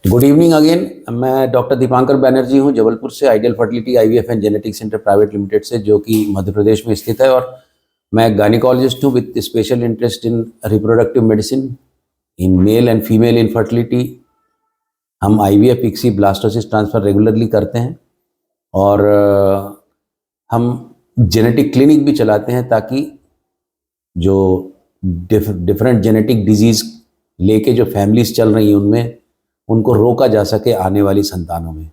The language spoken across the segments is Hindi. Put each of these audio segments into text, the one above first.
Good evening again. मैं डॉक्टर दीपांकर बैनर्जी हूं, जबलपुर से, ideal fertility IVF and genetic centre private limited से, जो कि मध्य प्रदेश में स्थित है। और मैं गायनिकोलॉजिस्ट हूं with special interest in reproductive medicine in male and female infertility. हम IVF, ICSI, blastocyst transfer regularly करते हैं और हम जेनेटिक क्लिनिक भी चलाते हैं ताकि जो डिफरेंट जेनेटिक डिजीज़ लेके जो फैमिलीज चल रही हैं उनमें उनको रोका जा सके आने वाली संतानों में।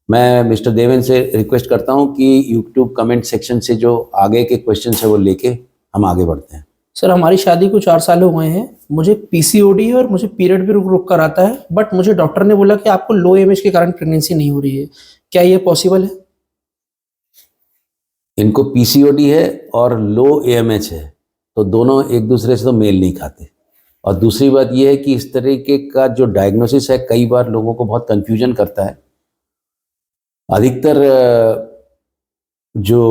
मैं मिस्टर देवेन से रिक्वेस्ट करता हूं कि यूट्यूब कमेंट सेक्शन से जो आगे के क्वेश्चन है वो लेके हम आगे बढ़ते हैं। सर, हमारी शादी को 4 साल हुए हैं। मुझे पीसीओडी है और मुझे पीरियड भी रुक रुक कर आता है, बट मुझे डॉक्टर ने बोला कि आपको लो एमएच के कारण प्रेगनेंसी नहीं हो रही है। क्या ये पॉसिबल है? इनको पीसीओडी है और लो एएमएच है, तो दोनों एक दूसरे से तो मेल नहीं खाते। और दूसरी बात यह है कि इस तरीके का जो डायग्नोसिस है कई बार लोगों को बहुत कंफ्यूजन करता है। अधिकतर जो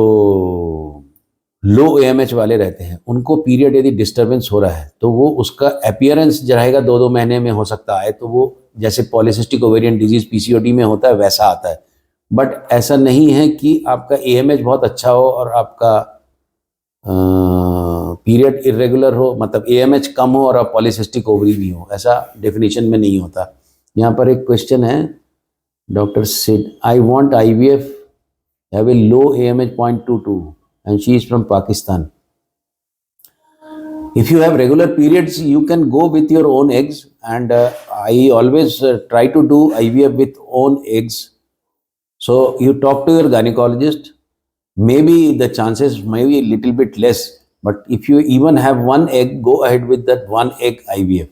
लो एएमएच वाले रहते हैं उनको पीरियड यदि डिस्टर्बेंस हो रहा है तो वो उसका अपीयरेंस जो रहेगा 2-2 महीने में हो सकता है, तो वो जैसे पॉलीसिस्टिक ओवेरियन डिजीज पीसीओडी में होता है वैसा आता है। बट ऐसा नहीं है कि आपका एएमएच बहुत अच्छा हो और आपका पीरियड इरेगुलर हो, मतलब एएमएच कम हो और पॉलीसिस्टिक ओवरी भी हो, ऐसा डेफिनेशन में नहीं होता। यहाँ पर एक क्वेश्चन है, doctor Sid, I want IVF, have a low AMH 0.22 and she is from Pakistan. If you have regular periods, you can go with your own eggs, and I always try to do IVF with own eggs. So you talk to your gynecologist. Maybe the chances may be a little bit less, but if you even have one egg, go ahead with that one egg IVF.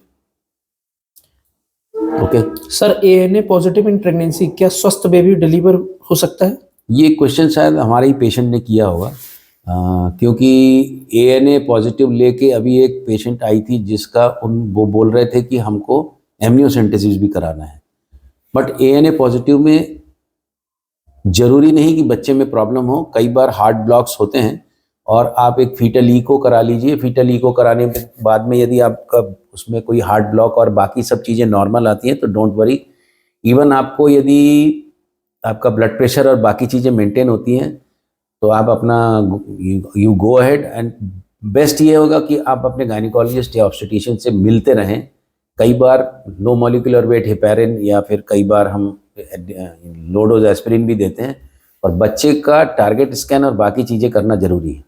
Okay. Sir, ANA positive in pregnancy, क्या स्वस्थ बेबी डिलीवर हो सकता है? ये क्वेश्चन शायद हमारे ही पेशेंट ने किया होगा, क्योंकि ANA पॉजिटिव लेके अभी एक पेशेंट आई थी जिसका वो बोल रहे थे कि हमको एमनियोसेंटेसिस भी कराना है। बट ANA पॉजिटिव में जरूरी नहीं कि बच्चे में प्रॉब्लम हो, कई बार हार्ट ब्लॉक्स होते हैं और आप एक फीटल ईको करा लीजिए। फीटल ईको कराने के बाद में यदि आपका उसमें कोई हार्ट ब्लॉक और बाकी सब चीज़ें नॉर्मल आती हैं तो डोंट वरी। इवन आपको यदि आपका ब्लड प्रेशर और बाकी चीज़ें मेंटेन होती हैं तो आप अपना you go ahead. And best ये होगा कि आप अपने गायनिकोलॉजिस्ट या ऑब्स्टेट्रिशियन से मिलते रहें। कई बार लो मॉलिक्यूलर वेट हेपेरिन या फिर कई बार हम लो डोज एस्पिरिन भी देते हैं, और बच्चे का टारगेट स्कैन और बाकी चीज़ें करना जरूरी है।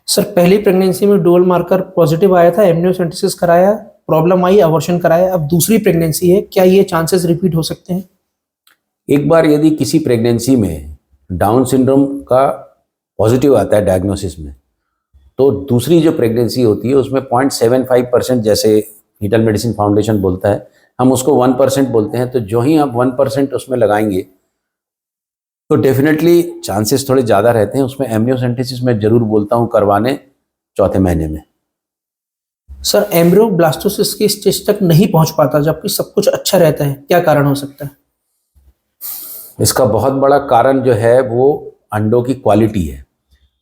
सर, पहली प्रेगनेंसी में डुअल मार्कर पॉजिटिव आया था, एमनियोसेंटेसिस कराया, प्रॉब्लम आई, अबॉर्शन कराया, अब दूसरी प्रेगनेंसी है, क्या ये चांसेस रिपीट हो सकते हैं? एक बार यदि किसी प्रेगनेंसी में डाउन सिंड्रोम का पॉजिटिव आता है डायग्नोसिस में, तो दूसरी जो प्रेगनेंसी होती है उसमें 0.75% जैसे फीटल मेडिसिन फाउंडेशन बोलता है, हम उसको 1% बोलते हैं। तो जो ही आप 1% उसमें लगाएंगे तो डेफिनेटली चांसेस थोड़े ज़्यादा रहते हैं। उसमें एमनियोसेंटेसिस मैं जरूर बोलता हूँ करवाने 4थे महीने में। सर, एम्ब्रियो ब्लास्टोसिस की स्टेज तक नहीं पहुंच पाता जबकि सब कुछ अच्छा रहता है, क्या कारण हो सकता है? इसका बहुत बड़ा कारण जो है वो अंडों की क्वालिटी है,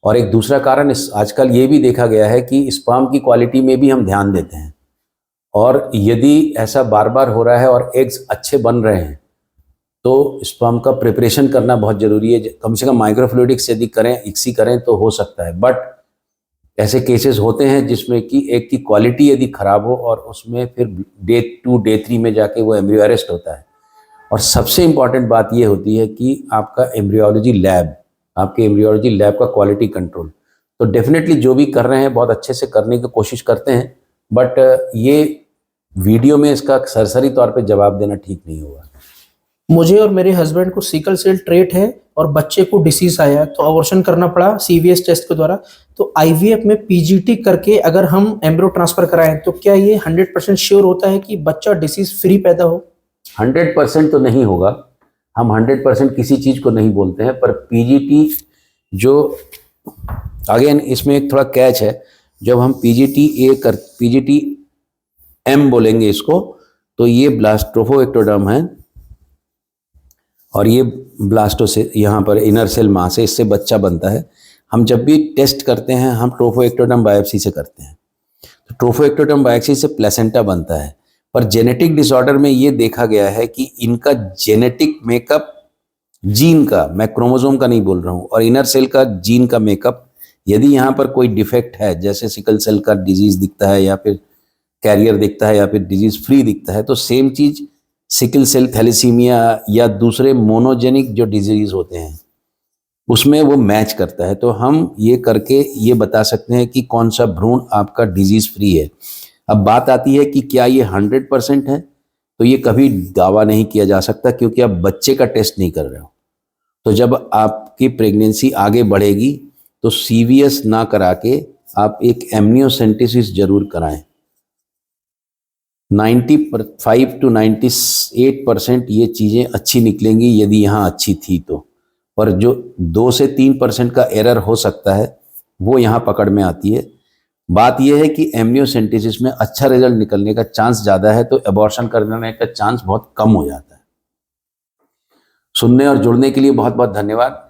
और एक दूसरा कारण आजकल ये भी देखा गया है कि स्पर्म की क्वालिटी में भी हम ध्यान देते हैं। और यदि ऐसा बार बार हो रहा है और एग्स अच्छे बन रहे हैं तो स्पर्म का प्रिपरेशन करना बहुत ज़रूरी है। कम से कम माइक्रोफ्लूइडिक्स यदि करें, इक्सी करें तो हो सकता है। बट ऐसे केसेस होते हैं जिसमें कि एग की क्वालिटी यदि ख़राब हो और उसमें फिर डे 2, डे 3 में जाके वो एम्ब्रियो अरेस्ट होता है। और सबसे इम्पॉर्टेंट बात ये होती है कि आपका एम्ब्रियोलॉजी लैब, आपके एम्ब्रियोलॉजी लैब का क्वालिटी कंट्रोल। तो डेफिनेटली जो भी कर रहे हैं बहुत अच्छे से करने की कोशिश करते हैं, बट ये वीडियो में इसका सरसरी तौर पे जवाब देना ठीक नहीं होगा। मुझे और मेरे हस्बैंड को सिकल सेल ट्रेट है और बच्चे को डिसीज आया तो अबॉर्शन करना पड़ा CVS टेस्ट के द्वारा। तो IVF में PGT करके अगर हम एम्ब्रियो ट्रांसफर कराएं तो क्या ये 100% श्योर होता है कि बच्चा डिसीज फ्री पैदा हो? 100% तो नहीं होगा, हम 100% किसी चीज़ को नहीं बोलते हैं। पर PGT जो, अगेन इसमें एक थोड़ा कैच है, जब हम PGT M बोलेंगे इसको, तो ये ब्लास्ट्रोफोएक्टोडर्म है और ये ब्लास्टोसिस, यहाँ पर इनर सेल मास है, इससे बच्चा बनता है। हम जब भी टेस्ट करते हैं हम ट्रोफोएक्टोडर्म बायोप्सी से करते हैं। तो ट्रोफोएक्टोडर्म बायोप्सी से प्लेसेंटा बनता है। पर जेनेटिक डिसऑर्डर में ये देखा गया है कि इनका जेनेटिक मेकअप, जीन का, मैं क्रोमोसोम का नहीं बोल रहा हूँ, और इनर सेल का जीन का मेकअप, यदि यहाँ पर कोई डिफेक्ट है, जैसे सिकल सेल का डिजीज दिखता है या फिर कैरियर दिखता है या फिर डिजीज फ्री दिखता है, तो सेम चीज सिकल सेल थैलेसीमिया या दूसरे मोनोजेनिक जो डिजीज होते हैं उसमें वो मैच करता है। तो हम ये करके ये बता सकते हैं कि कौन सा भ्रूण आपका डिजीज फ्री है। अब बात आती है कि क्या ये 100% है, तो ये कभी दावा नहीं किया जा सकता क्योंकि आप बच्चे का टेस्ट नहीं कर रहे हो। तो जब आपकी प्रेगनेंसी आगे बढ़ेगी तो सीवीएस ना करा के आप एक एमनियोसेंटेसिस जरूर कराएं। 95 to 98% ये चीज़ें अच्छी निकलेंगी यदि यहाँ अच्छी थी तो, और जो 2 से 3% का एरर हो सकता है वो यहाँ पकड़ में आती है। बात यह है कि एमनियोसेंटेसिस में अच्छा रिजल्ट निकलने का चांस ज़्यादा है, तो एबॉर्शन करने का चांस बहुत कम हो जाता है। सुनने और जुड़ने के लिए बहुत बहुत धन्यवाद।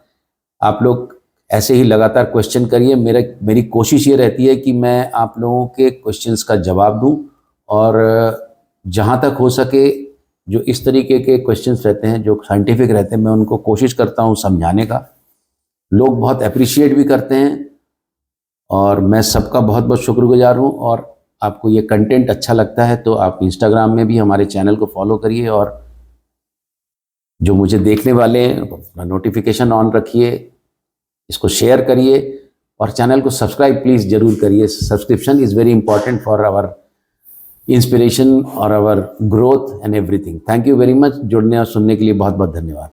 आप लोग ऐसे ही लगातार क्वेश्चन करिए। मेरी कोशिश ये रहती है कि मैं आप लोगों के क्वेश्चंस का जवाब दूं, और जहां तक हो सके जो इस तरीके के क्वेश्चंस रहते हैं जो साइंटिफिक रहते हैं, मैं उनको कोशिश करता हूं समझाने का। लोग बहुत अप्रिशिएट भी करते हैं और मैं सबका बहुत बहुत शुक्रगुजार हूं। और आपको ये कंटेंट अच्छा लगता है तो आप इंस्टाग्राम में भी हमारे चैनल को फॉलो करिए, और जो मुझे देखने वाले हैं नोटिफिकेशन ऑन रखिए, इसको शेयर करिए और चैनल को सब्सक्राइब प्लीज़ ज़रूर करिए। Subscription is very important for our inspiration और our growth and everything. Thank you very much. जुड़ने और सुनने के लिए बहुत बहुत धन्यवाद।